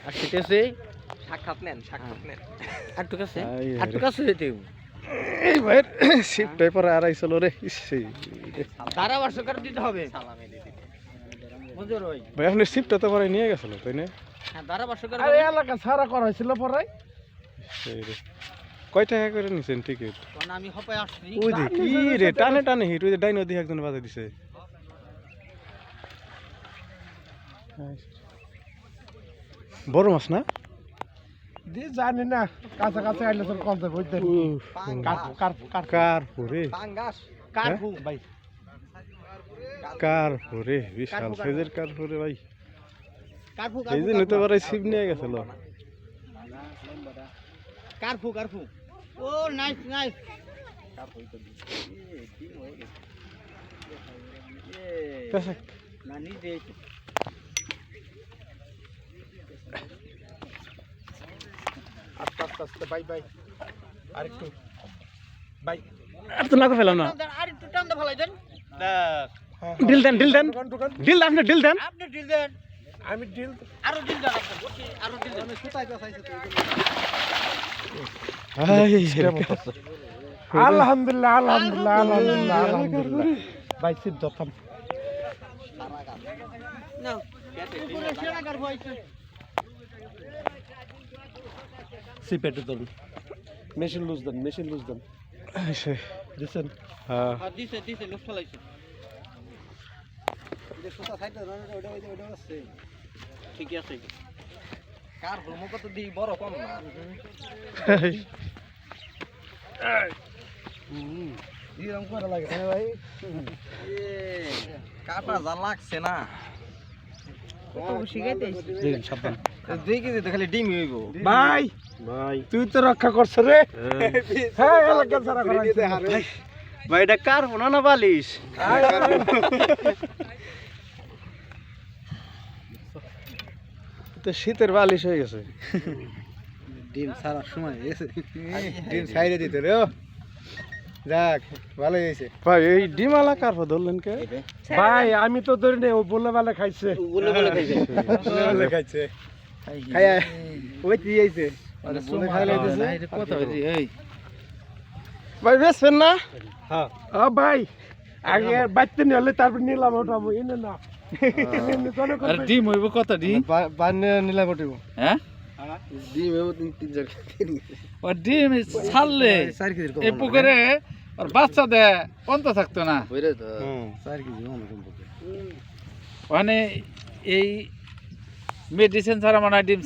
আসতেছে সাক্ষাৎ নেন আটটু কাছে আই রে। আটটু কাছে যেতে এই ভাই শিফটে পরে আড়াইছিল রে ইসে তারা বর্ষকার দিতে হবে সালামে দিদি মজুর ওই ভাই আপনি শিফটটা তো পরে নিয়ে গেছিল তাই না হ্যাঁ তারা বর্ষকার আরে এলাকা ছাড়া করা হয়েছিল পরে সেই রে কয় টাকা করে নিছেন টিকিট কোন আমি হপে আসছি ওই যে কি রে টানে টানে হিট ওই যে ডাইনো দিয়ে একজন বাজে দিছে বড় মাছ না দি জানি না কাছাকাছি আইলে তোর কলতে বইতে কারফু কারফু কার পরে পাঙ্গাস কারফু ভাই কার পরে বিশাল সাইজের কার পরে ভাই কারফু এই যে নিতে পারে ছিপ নিয়ে গেছিল কারফু কারফু ও নাইস নাইস না নিজে আস্তে আস্তে আস্তে বাই বাই আরেকটু বাই আর তো না ফেলাম না আর একটু টান দে ফলাই দেন ডিল দেন ডিল দেন দোকান দোকান ডিল আপনি ডিল দেন আপনি ডিল দেন আমি ডিল আরো ডিল দেন আপনি বসে আরো ডিল দেন আমি সুতাইতে চাইছি তো আলহামদুলিল্লাহ আলহামদুলিল্লাহ আলহামদুলিল্লাহ আলহামদুলিল্লাহ ভাই সিদ্ধ থাম না পুরো সেরা কারফু আইছে সিপেটে ধরুন মেশিন লুজ দেন দিছেন হ্যাঁ আর দিছে দিছে লোক ফলাইছে যে সুতা সাইতে ওটা আছে ঠিক আছে কার ভ্রমণ কত দি বড় কম না এরকম করে লাগে তাই ভাই কাটা যা লাগছে না কত শিখাইতে দেখুন সাবধান 2 কেজি তো খালি ডিম হইব ভাই ভাই তুই তো রক্ষা করছ রে হ্যাঁ এলাকা ছাড়া করা হয়েছে। ভাই এটা কার ফোনা না বালিশ তো শীতের বালিশ হয়ে গেছে ডিম সারা সময় এসে ডিম সাইডে দিতে রে যাক ভালো হয়েছে ভাই এই ডিমালা কার ফো ধরলেন কে ভাই আমি তো ধরি না ও বলে বলে খাইছে বলে বলে খাইছে বলে খাইছে খাইয়া ওই দিয়ে আইছে বলে খাইলে কত হইছে এই ভাই বেসবেন না ভাই আগে বাইতে নিয়ে হলে তারপর নিলাম ওঠাবো এনে না আর ডিম হইব কত ডিম বান্নে নিলা বটিব হ্যাঁ ডিম হইব 3 ও ডিম ছাড়লে 4 কেজি এই পুকুরে আর বাচ্চা দে পন্ত থাকতো না হইরে তো 4 কেজি কম মানে এই মেডিসিন ছাড়া মনে হয় ডিম